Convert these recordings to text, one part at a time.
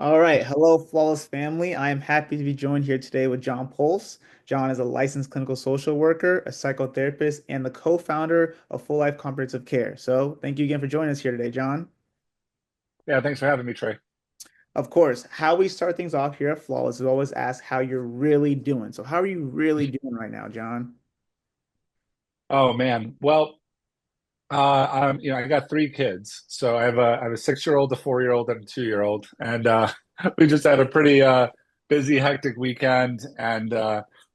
All right. Hello, Flawless family. I am happy to be joined here today with John Puls. John is a licensed clinical social worker, a psychotherapist, and the co-founder of Full Life Comprehensive Care. So thank you again for joining us here today, John. Yeah, thanks for having me, Trey. Of course, how we start things off here at Flawless is always ask how you're really doing. So how are you really doing right now, John? Oh man. Well, I got three kids. So I have a 6-year-old, a 4-year-old, and a 2-year-old. And we just had a pretty busy, hectic weekend, and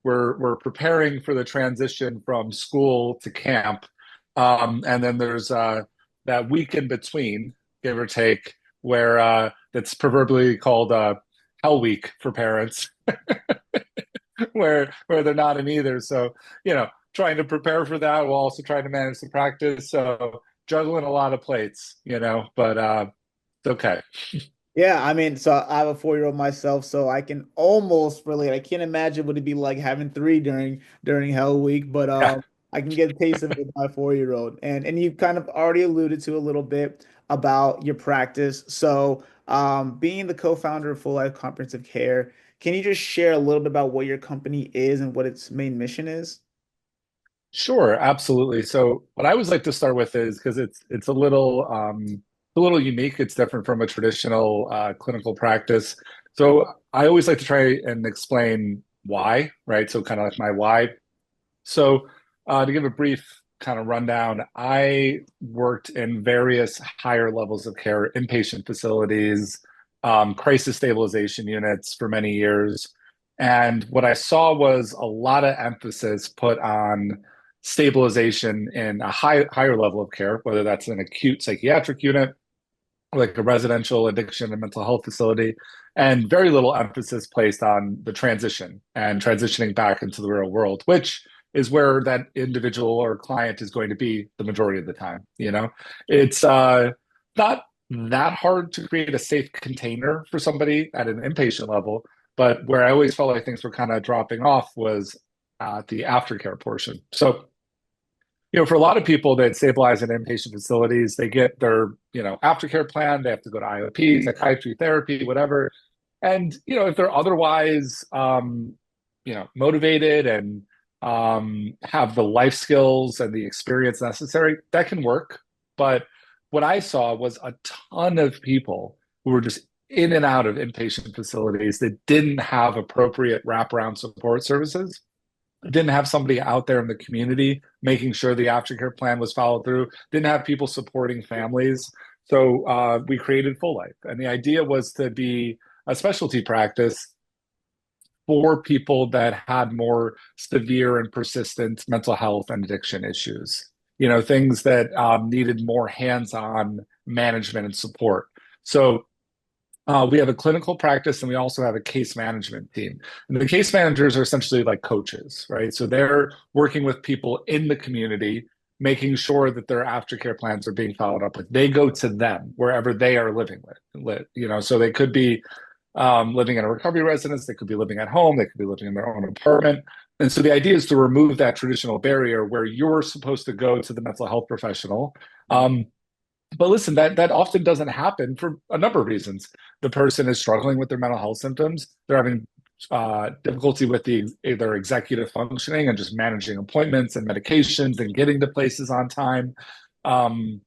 we're preparing for the transition from school to camp. And then there's that week in between, give or take, where that's proverbially called Hell Week for parents. where they're not in either. So, trying to prepare for that while also trying to manage the practice. So juggling a lot of plates, but it's okay. Yeah, I mean, so I have a 4-year-old myself, so I can almost relate. I can't imagine what it'd be like having three during Hell Week, but Yeah, I can get a taste of it with my 4-year-old. And you kind of already alluded to a little bit about your practice. So, being the co-founder of Full Life Comprehensive Care, can you just share a little bit about what your company is and what its main mission is? sure, absolutely. So what I always like to start with is because it's a little unique. It's different from a traditional clinical practice. So I always like to try and explain why, right? So kind of like my why. So, to give a brief kind of rundown, I worked in various higher levels of care, inpatient facilities, crisis stabilization units for many years. And what I saw was a lot of emphasis put on stabilization in a higher level of care, whether that's an acute psychiatric unit, like a residential addiction and mental health facility, and very little emphasis placed on the transition and transitioning back into the real world, which is where that individual or client is going to be the majority of the time. It's not that hard to create a safe container for somebody at an inpatient level, but where I always felt like things were kind of dropping off was the aftercare portion. So for a lot of people that stabilize in inpatient facilities, they get their, aftercare plan. They have to go to IOP, psychiatry therapy, whatever. And, if they're otherwise, motivated and have the life skills and the experience necessary, that can work. But what I saw was a ton of people who were just in and out of inpatient facilities that didn't have appropriate wraparound support services, didn't have somebody out there in the community making sure the aftercare plan was followed through, didn't have people supporting families. So we created Full Life. And the idea was to be a specialty practice for people that had more severe and persistent mental health and addiction issues, things that needed more hands on management and support. So we have a clinical practice and we also have a case management team. And the case managers are essentially like coaches, right? So they're working with people in the community, making sure that their aftercare plans are being followed up with. They go to them wherever they are living so they could be living in a recovery residence, they could be living at home, they could be living in their own apartment. And so the idea is to remove that traditional barrier where you're supposed to go to the mental health professional. But listen, that often doesn't happen for a number of reasons. The person is struggling with their mental health symptoms. They're having difficulty with their executive functioning and just managing appointments and medications and getting to places on time. Um,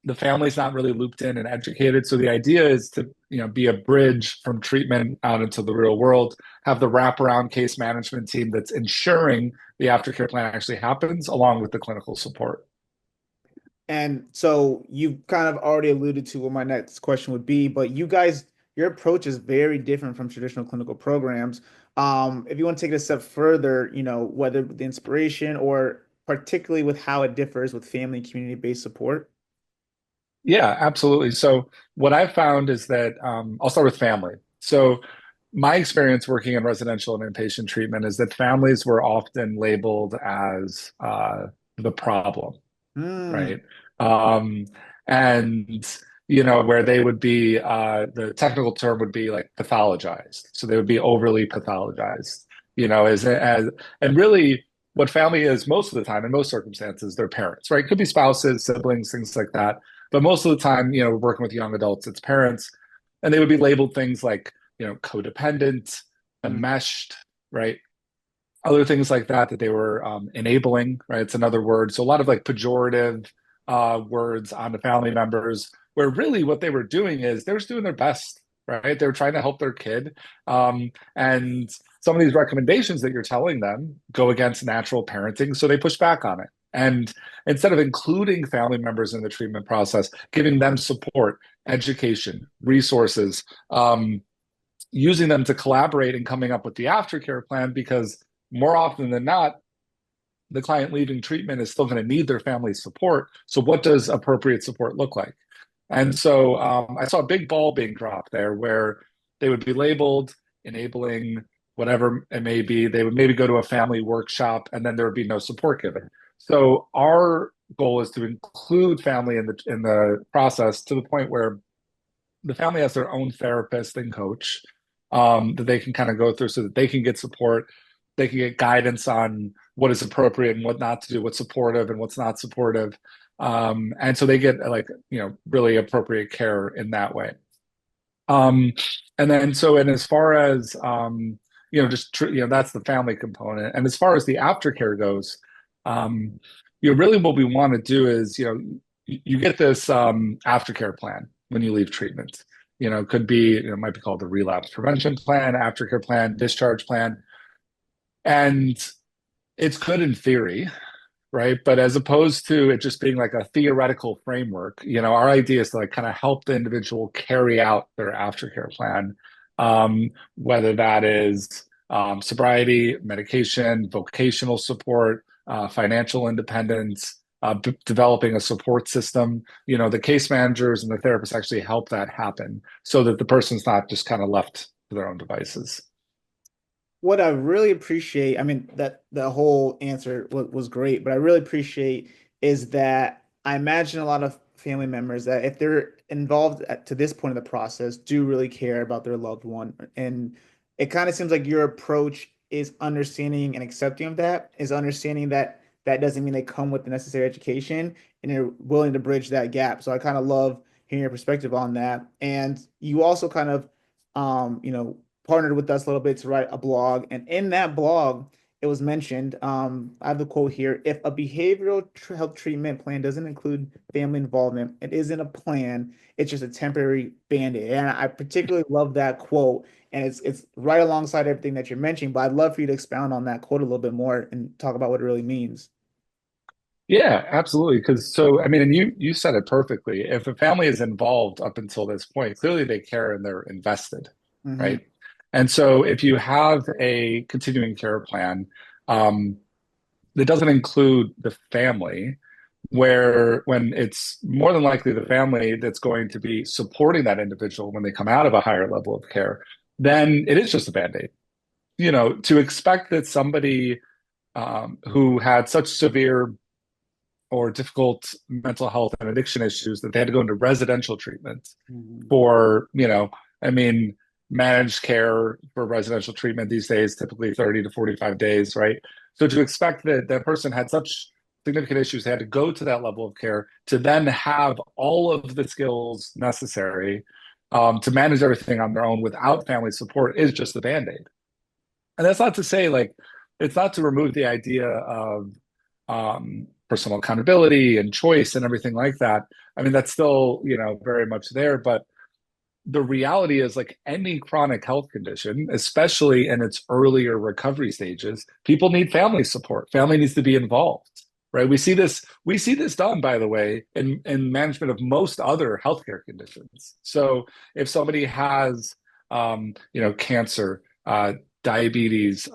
the family's not really looped in and educated. So the idea is to, be a bridge from treatment out into the real world, have the wraparound case management team that's ensuring the aftercare plan actually happens along with the clinical support. And so you kind of already alluded to what my next question would be, but you guys, your approach is very different from traditional clinical programs. If you want to take it a step further, whether the inspiration or particularly with how it differs with family and community-based support. Yeah, absolutely. So what I've found is that I'll start with family. So my experience working in residential and inpatient treatment is that families were often labeled as the problem, Hmm. right? Um, and where they would be, the technical term would be like pathologized. So they would be overly pathologized, and really what family is most of the time in most circumstances, their parents, right? It could be spouses, siblings, things like that. But most of the time, we're working with young adults, it's parents. And they would be labeled things like, codependent, Mm. enmeshed, right? Other things like that they were enabling, right? It's another word. So a lot of like pejorative words on the family members, where really what they were doing is they were just doing their best, right? They were trying to help their kid. And some of these recommendations that you're telling them go against natural parenting, so they push back on it. And instead of including family members in the treatment process, giving them support, education, resources, using them to collaborate and coming up with the aftercare plan, because more often than not, the client leaving treatment is still going to need their family's support. So, what does appropriate support look like? And so, I saw a big ball being dropped there where they would be labeled enabling, whatever it may be. They would maybe go to a family workshop and then there would be no support given. So, our goal is to include family in the process to the point where the family has their own therapist and coach that they can kind of go through so that they can get support. They can get guidance on what is appropriate and what not to do, what's supportive and what's not supportive. And so they get like, really appropriate care in that way. Um, and as far as, that's the family component. And as far as the aftercare goes, um, really what we want to do is, you get this aftercare plan when you leave treatment. Could be, might be called the relapse prevention plan, aftercare plan, discharge plan. And it's good in theory, right? But as opposed to it just being like a theoretical framework, our idea is to like kind of help the individual carry out their aftercare plan, whether that is sobriety, medication, vocational support, financial independence, developing a support system. The case managers and the therapists actually help that happen so that the person's not just kind of left to their own devices. What I really appreciate, I mean, that the whole answer was great, but I really appreciate is that I imagine a lot of family members that if they're involved to this point of the process, do really care about their loved one. And it kind of seems like your approach is understanding and accepting of that, is understanding that that doesn't mean they come with the necessary education and you're willing to bridge that gap. So I kind of love hearing your perspective on that. And you also kind of, partnered with us a little bit to write a blog. And in that blog, it was mentioned, I have the quote here, if a behavioral health treatment plan doesn't include family involvement, it isn't a plan, it's just a temporary band-aid. And I particularly love that quote. And it's right alongside everything that you're mentioning, but I'd love for you to expound on that quote a little bit more and talk about what it really means. Yeah, absolutely. Because I mean, and you said it perfectly. If a family is involved up until this point, clearly they care and they're invested, Hmm. right? And so if you have a continuing care plan um, that doesn't include the family, where when it's more than likely the family that's going to be supporting that individual when they come out of a higher level of care, then it is just a band-aid. To expect that somebody who had such severe or difficult mental health and addiction issues that they had to go into residential treatment Hmm. for, I mean, managed care for residential treatment these days, typically 30 to 45 days, right? So to expect that that person had such significant issues, they had to go to that level of care to then have all of the skills necessary to manage everything on their own without family support is just a band-aid. And that's not to say like it's not to remove the idea of personal accountability and choice and everything like that. I mean, that's still, very much there. But the reality is, like any chronic health condition, especially in its earlier recovery stages, people need family support. Family needs to be involved, right? We see this done, by the way, in management of most other healthcare conditions. So if somebody has, cancer, diabetes,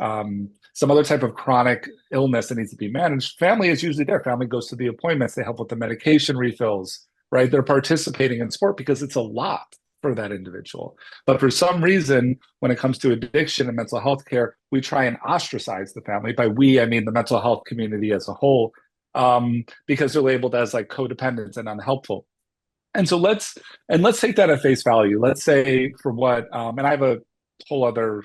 some other type of chronic illness that needs to be managed, family is usually there. Family goes to the appointments, they help with the medication refills, right? They're participating in sport because it's a lot for that individual. But for some reason, when it comes to addiction and mental health care, we try and ostracize the family. By we, I mean the mental health community as a whole, because they're labeled as like codependent and unhelpful. And so let's take that at face value. Let's say for what, and I have a whole other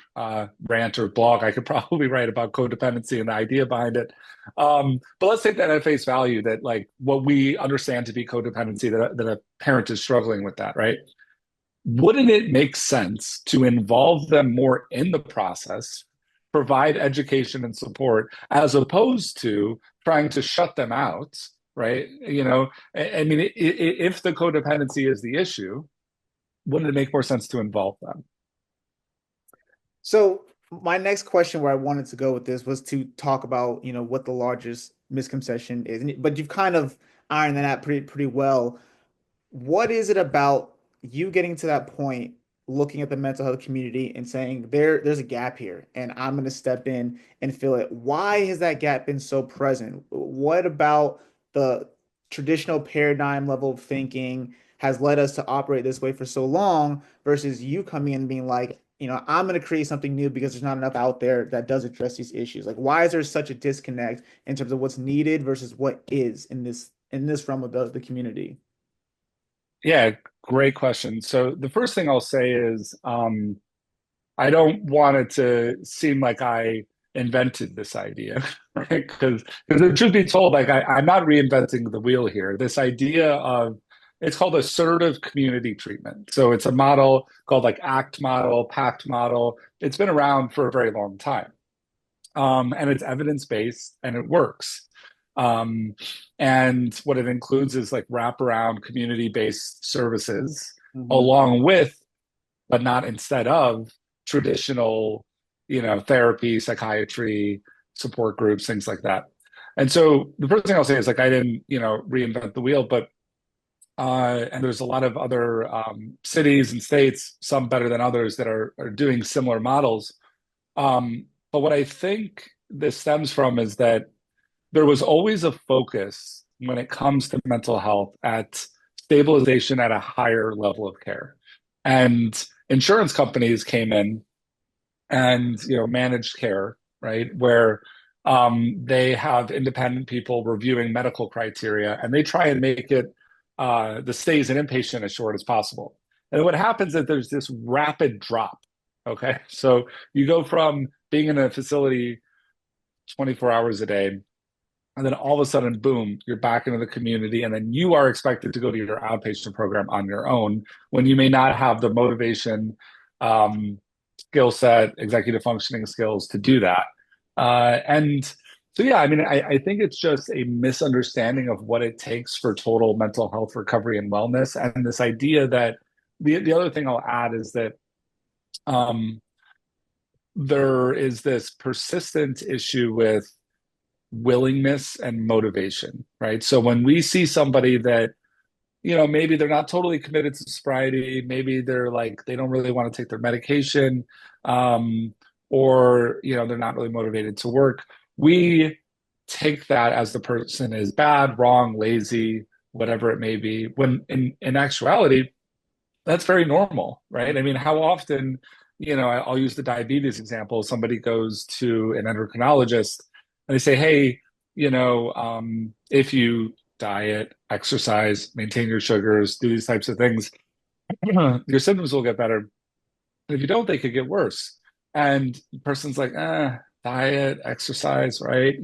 rant or blog I could probably write about codependency and the idea behind it. But let's take that at face value that like what we understand to be codependency, that a parent is struggling with that, right? wouldn't it make sense to involve them more in the process, provide education and support, as opposed to trying to shut them out, right? I mean, if the codependency is the issue, wouldn't it make more sense to involve them? So my next question where I wanted to go with this was to talk about, what the largest misconception is. But you've kind of ironed that out pretty well. What is it about you getting to that point, looking at the mental health community and saying there's a gap here and I'm going to step in and fill it? Why has that gap been so present? What about the traditional paradigm level of thinking has led us to operate this way for so long versus you coming in and being like, I'm going to create something new because there's not enough out there that does address these issues. Like, why is there such a disconnect in terms of what's needed versus what is in this realm of the community? Yeah, great question. So the first thing I'll say is I don't want it to seem like I invented this idea, right? Because the truth be told, like I'm not reinventing the wheel here. This idea of it's called assertive community treatment. So it's a model called like ACT model, PACT model. It's been around for a very long time. And it's evidence-based and it works. Um, and what it includes is like wraparound community-based services Hmm. along with but not instead of traditional, therapy, psychiatry, support groups, things like that. And so the first thing I'll say is like I didn't, reinvent the wheel, but and there's a lot of other cities and states, some better than others, that are doing similar models. But what I think this stems from is that there was always a focus when it comes to mental health at stabilization at a higher level of care. And insurance companies came in and managed care, right, where they have independent people reviewing medical criteria, and they try and make it the stays in inpatient as short as possible. And what happens is there's this rapid drop. Okay, so you go from being in a facility 24 hours a day, and then all of a sudden, boom, you're back into the community. And then you are expected to go to your outpatient program on your own when you may not have the motivation, um, skill set, executive functioning skills to do that. And so, yeah, I mean, I think it's just a misunderstanding of what it takes for total mental health recovery and wellness. And this idea that the other thing I'll add is that um, there is this persistent issue with willingness and motivation, right? So when we see somebody that, maybe they're not totally committed to sobriety, maybe they're like, they don't really want to take their medication, um, or, they're not really motivated to work, we take that as the person is bad, wrong, lazy, whatever it may be, when in actuality, that's very normal, right? I mean, how often, I'll use the diabetes example. Somebody goes to an endocrinologist and they say, hey, if you diet, exercise, maintain your sugars, do these types of things, your symptoms will get better. And if you don't, they could get worse. And the person's like, diet, exercise, right?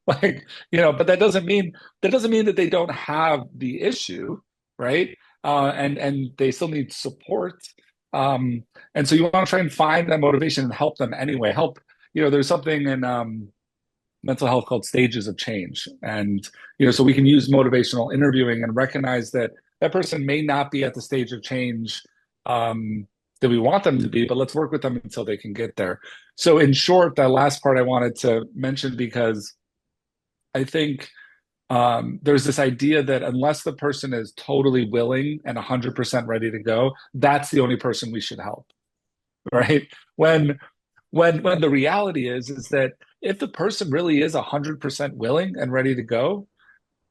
like, but that doesn't mean that they don't have the issue, right? And they still need support. Um, and so you want to try and find that motivation and help them anyway. Help, there's something in mental health called stages of change. And, so we can use motivational interviewing and recognize that that person may not be at the stage of change that we want them to be, but let's work with them until they can get there. So, in short, that last part I wanted to mention because I think there's this idea that unless the person is totally willing and 100% ready to go, that's the only person we should help, right? When when the reality is that if the person really is 100% willing and ready to go,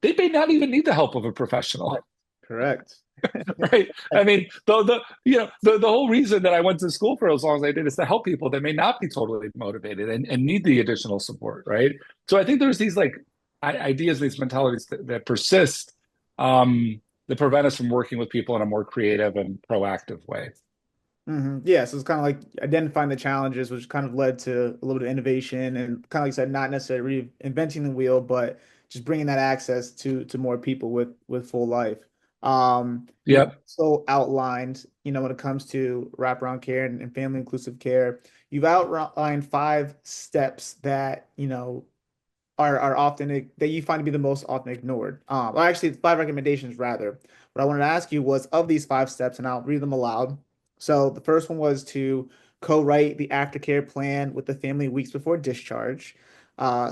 they may not even need the help of a professional. Correct. Right. I mean, the whole reason that I went to school for as long as I did is to help people that may not be totally motivated and need the additional support. Right. So I think there's these like ideas, these mentalities that persist, that prevent us from working with people in a more creative and proactive way. Yeah, so it's kind of like identifying the challenges, which kind of led to a little bit of innovation and kind of like you said, not necessarily reinventing the wheel, but just bringing that access to more people with full life. You Yep. also outlined, when it comes to wraparound care and family inclusive care, you've outlined 5 steps that, are often that you find to be the most often ignored. Or actually, 5 recommendations rather. What I wanted to ask you was of these 5 steps, and I'll read them aloud. So the first one was to co-write the aftercare plan with the family weeks before discharge.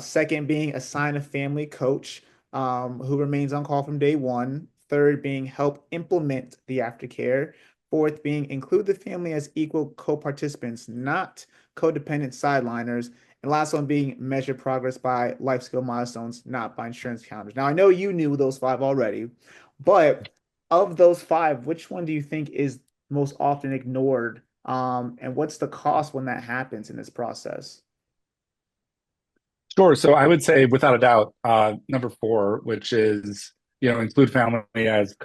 Second being assign a family coach who remains on call from day one. Third being help implement the aftercare. Fourth being include the family as equal co-participants, not codependent sideliners. And last one being measure progress by life skill milestones, not by insurance counters. Now, I know you knew those 5 already, but of those 5, which one do you think is most often ignored? And what's the cost when that happens in this process? Sure. So I would say, without a doubt, number four, which is, include family as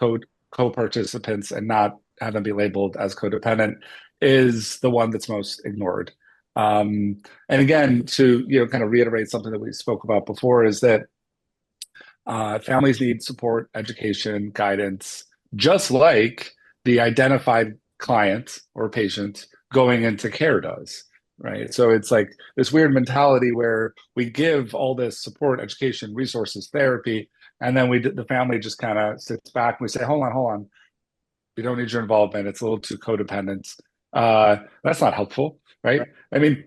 co-participants and not have them be labeled as codependent, is the one that's most ignored. And again, to kind of reiterate something that we spoke about before, is that families need support, education, guidance, just like the identified client or patient going into care does, right? So it's like this weird mentality where we give all this support, education, resources, therapy, and then the family just kind of sits back and we say, hold on, we don't need your involvement. It's a little too codependent. That's not helpful, right? Right. I mean,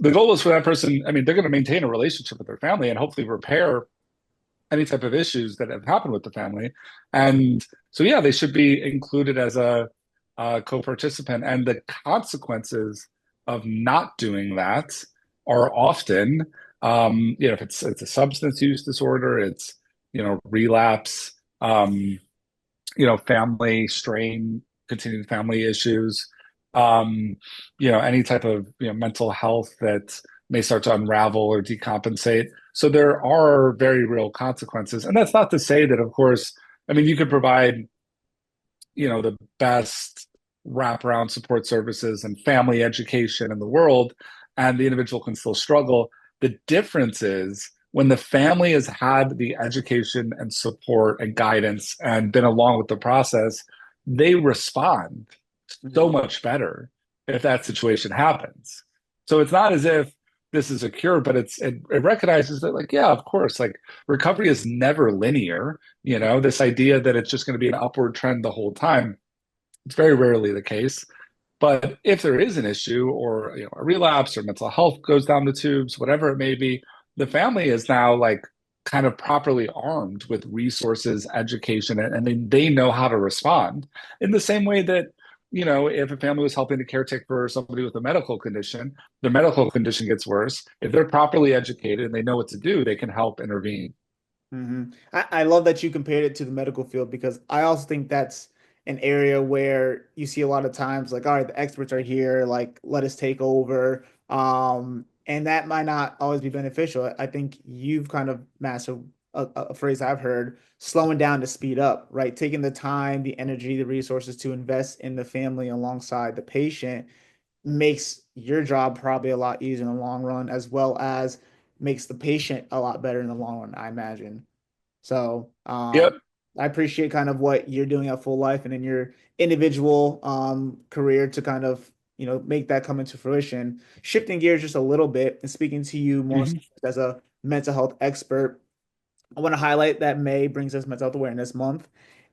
the goal is for that person. I mean, they're going to maintain a relationship with their family and hopefully repair any type of issues that have happened with the family. And so, yeah, they should be included as a co-participant. And the consequences of not doing that are often, if it's a substance use disorder, it's relapse, family strain, continued family issues, um, any type of mental health that may start to unravel or decompensate. So there are very real consequences. And that's not to say that, of course, I mean, you could provide, the best wraparound support services and family education in the world, and the individual can still struggle. The difference is when the family has had the education and support and guidance and been along with the process, they respond so Mhm. much better if that situation happens. So it's not as if this is a cure, but it recognizes that, like, yeah, of course, like, recovery is never linear. This idea that it's just going to be an upward trend the whole time, it's very rarely the case. But if there is an issue, or a relapse, or mental health goes down the tubes, whatever it may be, the family is now, like, kind of properly armed with resources, education, and they know how to respond in the same way that, if a family was helping to caretake for somebody with a medical condition, their medical condition gets worse. If they're properly educated and they know what to do, they can help intervene. I love that you compared it to the medical field because I also think that's an area where you see a lot of times like, all right, the experts are here, like let us take over. And that might not always be beneficial. I think you've kind of mastered a phrase I've heard, slowing down to speed up, right? Taking the time, the energy, the resources to invest in the family alongside the patient makes your job probably a lot easier in the long run, as well as makes the patient a lot better in the long run, I imagine. So Yep. I appreciate kind of what you're doing at Full Life and in your individual career to kind of, make that come into fruition. Shifting gears just a little bit and speaking to you more so Mhm. as a mental health expert, I want to highlight that May brings us Mental Health Awareness Month.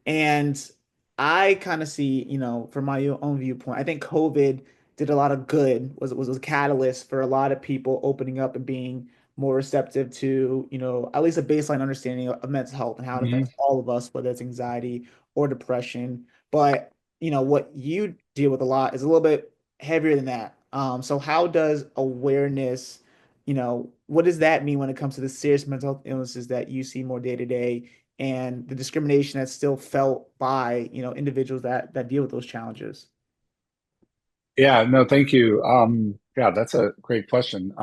And I kind of see, from my own viewpoint, I think COVID did a lot of good, was a catalyst for a lot of people opening up and being more receptive to, at least a baseline understanding of mental health and how it affects Mhm. all of us, whether it's anxiety or depression. But, what you deal with a lot is a little bit heavier than that. So how does awareness what does that mean when it comes to the serious mental health illnesses that you see more day to day and the discrimination that's still felt by, individuals that deal with those challenges? Yeah, no, thank you. Yeah, that's a great question.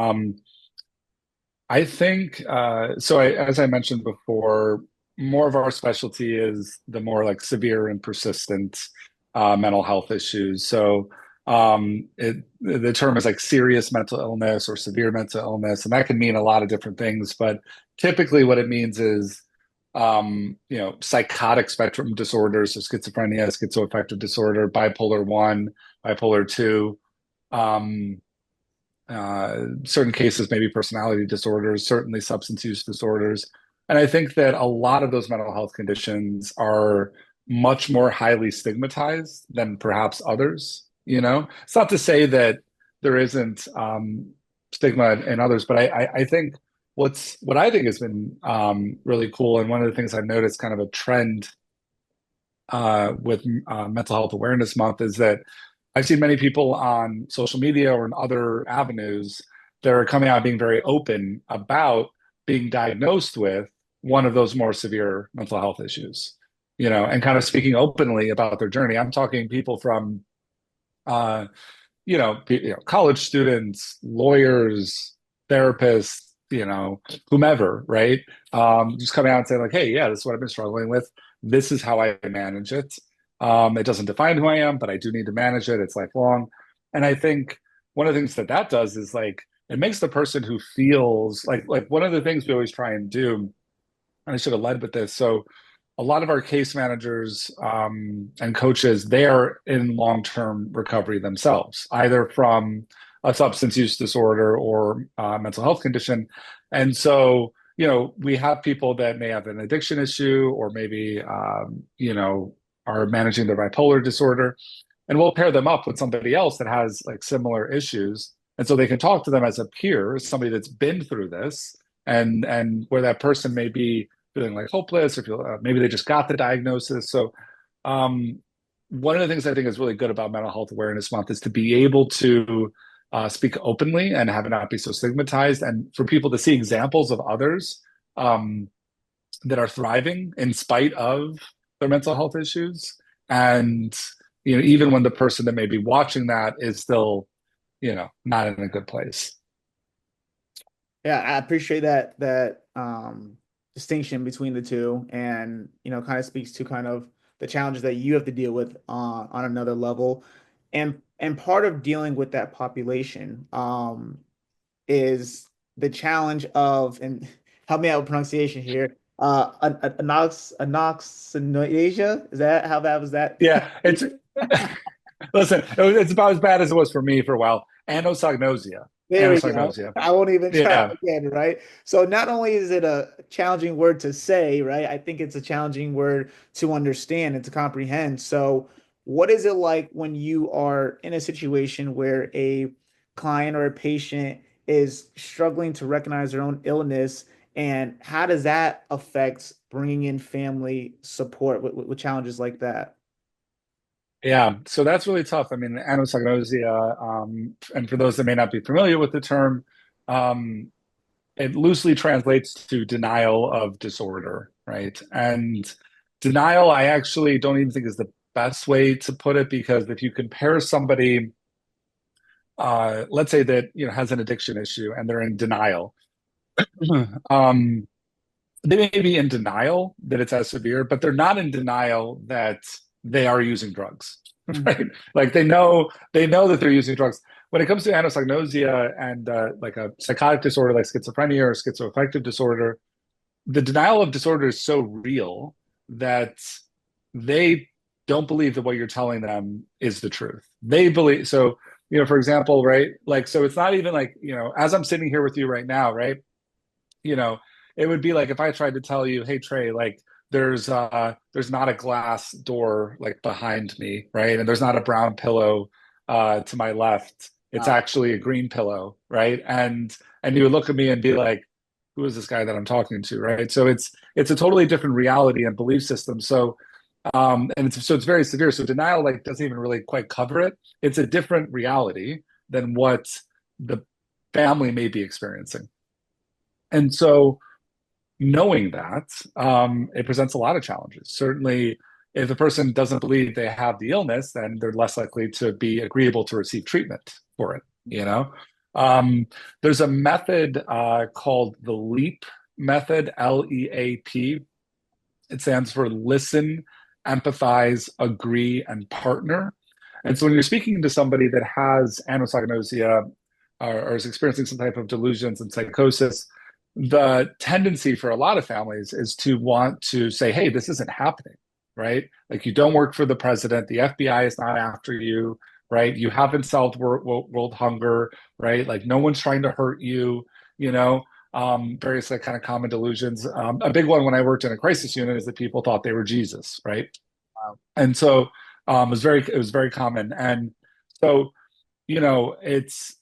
I think as I mentioned before, more of our specialty is the more, like, severe and persistent mental health issues. So the term is, like, serious mental illness or severe mental illness, and that can mean a lot of different things. But typically, what it means is psychotic spectrum disorders, so schizophrenia, schizoaffective disorder, bipolar 1, bipolar 2, um, certain cases, maybe personality disorders, certainly substance use disorders. And I think that a lot of those mental health conditions are much more highly stigmatized than perhaps others. It's not to say that there isn't stigma in others, but I think what I think has been really cool, and one of the things I've noticed kind of a trend with Mental Health Awareness Month is that I've seen many people on social media or in other avenues that are coming out being very open about being diagnosed with one of those more severe mental health issues, and kind of speaking openly about their journey. I'm talking people from, uh, college students, lawyers, therapists, whomever, right? Just coming out and saying like, hey, yeah, this is what I've been struggling with. This is how I manage it. It doesn't define who I am, but I do need to manage it. It's lifelong. And I think one of the things that does is like, it makes the person who feels like one of the things we always try and do, and I should have led with this. So a lot of our case managers and coaches, they are in long-term recovery themselves, either from a substance use disorder or mental health condition. And so, we have people that may have an addiction issue or maybe, are managing their bipolar disorder. And we'll pair them up with somebody else that has like similar issues. And so they can talk to them as a peer, as somebody that's been through this, and where that person may be feeling like hopeless or maybe they just got the diagnosis. So, um, one of the things I think is really good about Mental Health Awareness Month is to be able to speak openly and have it not be so stigmatized, and for people to see examples of others um, that are thriving in spite of their mental health issues. And, even when the person that may be watching that is still, not in a good place. Yeah, I appreciate that distinction between the two, and kind of speaks to kind of the challenges that you have to deal with on another level. And part of dealing with that population is the challenge of, and help me out with pronunciation here, anoxinasia. Is that how that was that? Yeah, it's listen, it's about as bad as it was for me for a while. Anosognosia. There we go. Anosognosia. I won't even try Yeah. again, right? So not only is it a challenging word to say, right? I think it's a challenging word to understand and to comprehend. So what is it like when you are in a situation where a client or a patient is struggling to recognize their own illness, and how does that affect bringing in family support with challenges like that? Yeah, so that's really tough. I mean, anosognosia, and for those that may not be familiar with the term, um, it loosely translates to denial of disorder, right? And denial, I actually don't even think is the best way to put it because if you compare somebody, let's say that has an addiction issue and they're in denial, um, they may be in denial that it's as severe, but they're not in denial that they are using drugs, Mhm. right? Like they know that they're using drugs. When it comes to anosognosia and like a psychotic disorder like schizophrenia or schizoaffective disorder, the denial of disorder is so real that they don't believe that what you're telling them is the truth. They believe so. For example, right? Like, so it's not even like as I'm sitting here with you right now, right? you know, it would be like if I tried to tell you, hey Trey, like there's not a glass door like behind me, right? And there's not a brown pillow to my left. It's Wow. actually a green pillow, right? And you would look at me and be like, who is this guy that I'm talking to, right? So it's a totally different reality and belief system. So and it's very severe. So denial like doesn't even really quite cover it. It's a different reality than what the family may be experiencing. And so knowing that, it presents a lot of challenges. Certainly, if the person doesn't believe they have the illness, then they're less likely to be agreeable to receive treatment for it. There's a method called the LEAP method, LEAP. It stands for listen, empathize, agree, and partner. And so when you're speaking to somebody that has anosognosia or is experiencing some type of delusions and psychosis, the tendency for a lot of families is to want to say, hey, this isn't happening, right? Like you don't work for the president, the FBI is not after you, right? You haven't solved world hunger, right? Like no one's trying to hurt you, you know, various like kind of common delusions. A big one when I worked in a crisis unit is that people thought they were Jesus, right? And so it was very common. And so, it's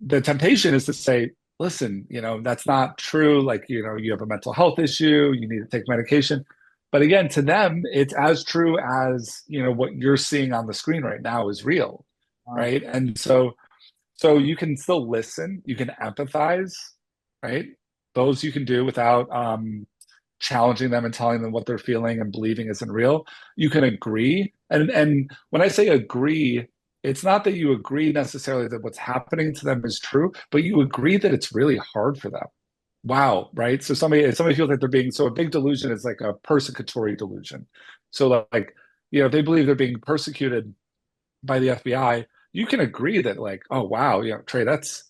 the temptation is to say, listen, that's not true. Like, you have a mental health issue, you need to take medication. But again, to them, it's as true as, what you're seeing on the screen right now is real, Wow. right? And so you can still listen, you can empathize, right? Those you can do without challenging them and telling them what they're feeling and believing isn't real. You can agree. And when I say agree, it's not that you agree necessarily that what's happening to them is true, but you agree that it's really hard for them. Wow, right? So somebody feels like they're being so a big delusion is like a persecutory delusion. So like, if they believe they're being persecuted by the FBI, you can agree that like, oh wow, Trey, it's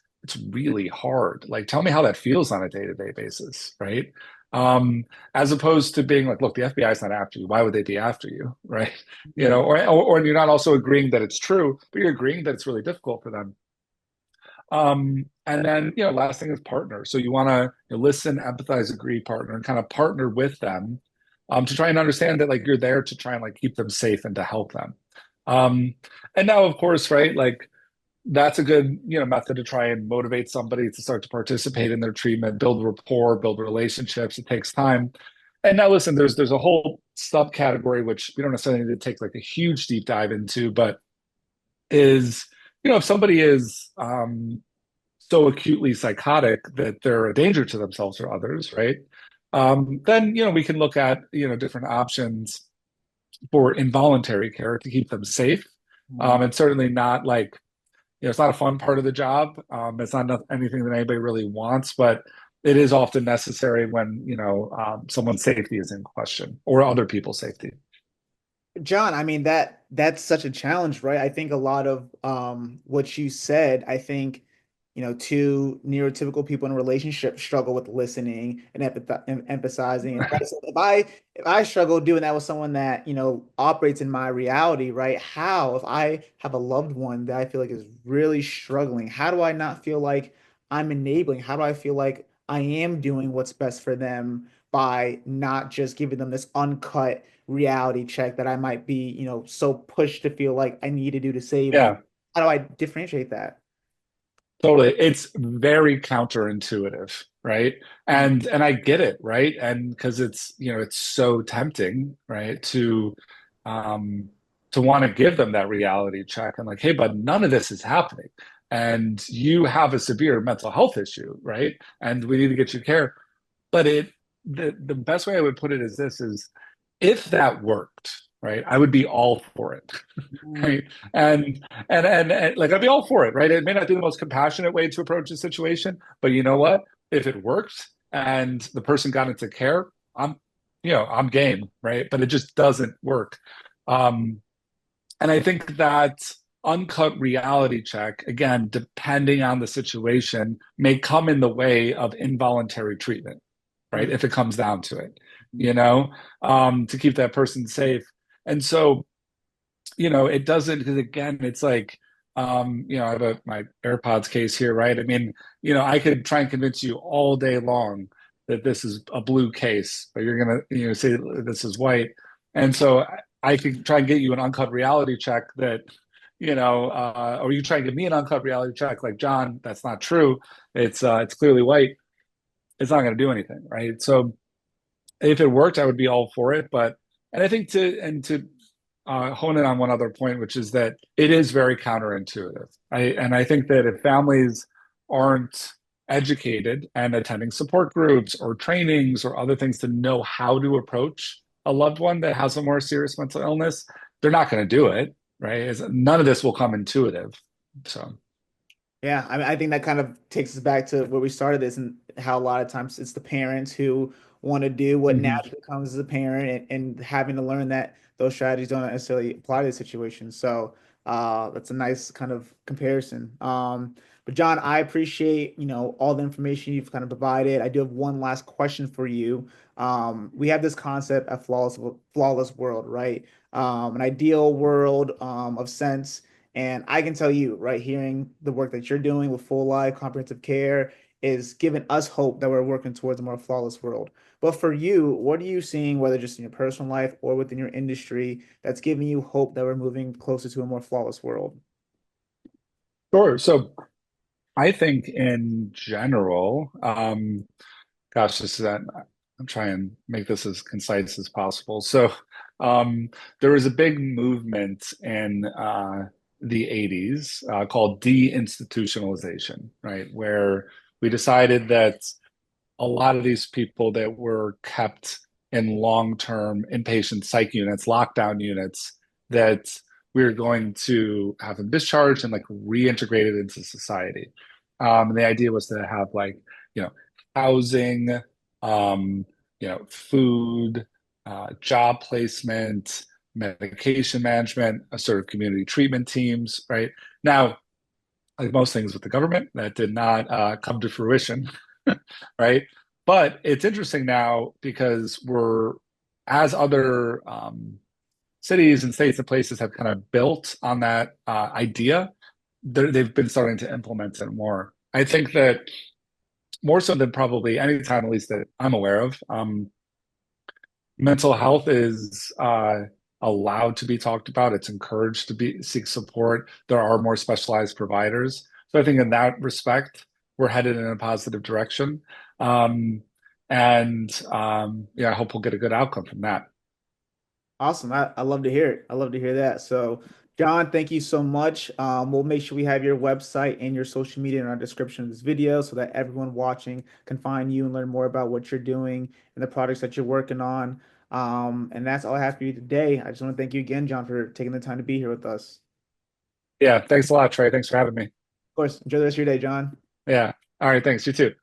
really hard. Like, tell me how that feels on a day-to-day basis, right? As opposed to being like, look, the FBI is not after you. Why would they be after you, right? Mhm. Or you're not also agreeing that it's true, but you're agreeing that it's really difficult for them. And then, last thing is partner. So you want to listen, empathize, agree, partner, and kind of partner with them to try and understand that like you're there to try and like keep them safe and to help them. Um, and now, of course, right, like that's a good, method to try and motivate somebody to start to participate in their treatment, build rapport, build relationships. It takes time. And now listen, there's a whole subcategory which we don't necessarily need to take like a huge deep dive into, but is, if somebody is so acutely psychotic that they're a danger to themselves or others, right? Then, we can look at, different options for involuntary care to keep them safe. Mhm. And certainly not like, it's not a fun part of the job. It's not anything that anybody really wants, but it is often necessary when, someone's safety is in question or other people's safety. John, I mean that's such a challenge, right? I think a lot of what you said, I think, two neurotypical people in a relationship struggle with listening and empathizing. And right, so if I struggle doing that with someone that, operates in my reality, right? How, if I have a loved one that I feel like is really struggling, how do I not feel like I'm enabling? How do I feel like I am doing what's best for them by not just giving them this uncut reality check that I might be, so pushed to feel like I need to do to save them? Yeah. How do I differentiate that? Totally. It's very counterintuitive, right? And I get it, right? And because it's so tempting, right, um to want to give them that reality check and like, hey, but none of this is happening. And you have a severe mental health issue, right? And we need to get you care. But the best way I would put it is this is if that worked, right, I would be all for it. Mm, Right. And like I'd be all for it, right? It may not be the most compassionate way to approach the situation, but you know what? If it worked and the person got into care, I'm game, right? But it just doesn't work. Um, and I think that uncut reality check, again, depending on the situation, may come in the way of involuntary treatment, right? mm, If it comes down to it, mm, to keep that person safe. And so it doesn't because again, it's like, I have my AirPods case here, right? I mean, I could try and convince you all day long that this is a blue case, but you're gonna, say this is white. And so I could try and get you an uncut reality check that, or you try and give me an uncut reality check, like John, that's not true. It's clearly white. It's not gonna do anything, right? So if it worked, I would be all for it. But and I think to hone in on one other point, which is that it is very counterintuitive. I think that if families aren't educated and attending support groups or trainings or other things to know how to approach a loved one that has a more serious mental illness, they're not going to do it, right? None of this will come intuitive. So, yeah, I mean, I think that kind of takes us back to where we started this and how a lot of times it's the parents who want to do what mhm. naturally comes as a parent and having to learn that those strategies don't necessarily apply to the situation. So that's a nice kind of comparison. But John, I appreciate, all the information you've kind of provided. I do have one last question for you. We have this concept of flawless world, right? An ideal world of sense. And I can tell you, right, hearing the work that you're doing with full life comprehensive care is giving us hope that we're working towards a more flawless world. But for you, what are you seeing, whether just in your personal life or within your industry, that's giving you hope that we're moving closer to a more flawless world? Sure. So I think in general, gosh, this is that I'm trying to make this as concise as possible. So, there was a big movement in the 80s called deinstitutionalization, right? Where we decided that a lot of these people that were kept in long-term inpatient psych units, lockdown units, that we are going to have them discharged and like reintegrated into society. And the idea was to have like, you know, housing, food, job placement, medication management, a sort of community treatment teams, right? Now, like most things with the government, that did not come to fruition, right? But it's interesting now because as other cities and states and places have kind of built on that idea, they've been starting to implement it more. I think that more so than probably any time, at least that I'm aware of, mental health is allowed to be talked about. It's encouraged to be seek support. There are more specialized providers. So I think in that respect, we're headed in a positive direction. Um, yeah, I hope we'll get a good outcome from that. Awesome. I love to hear it. I love to hear that. So, John, thank you so much. We'll make sure we have your website and your social media in our description of this video so that everyone watching can find you and learn more about what you're doing and the projects that you're working on. And that's all I have for you today. I just want to thank you again, John, for taking the time to be here with us. Yeah, thanks a lot, Trey. Thanks for having me. Of course, enjoy the rest of your day, John. Yeah. All right, thanks. You too.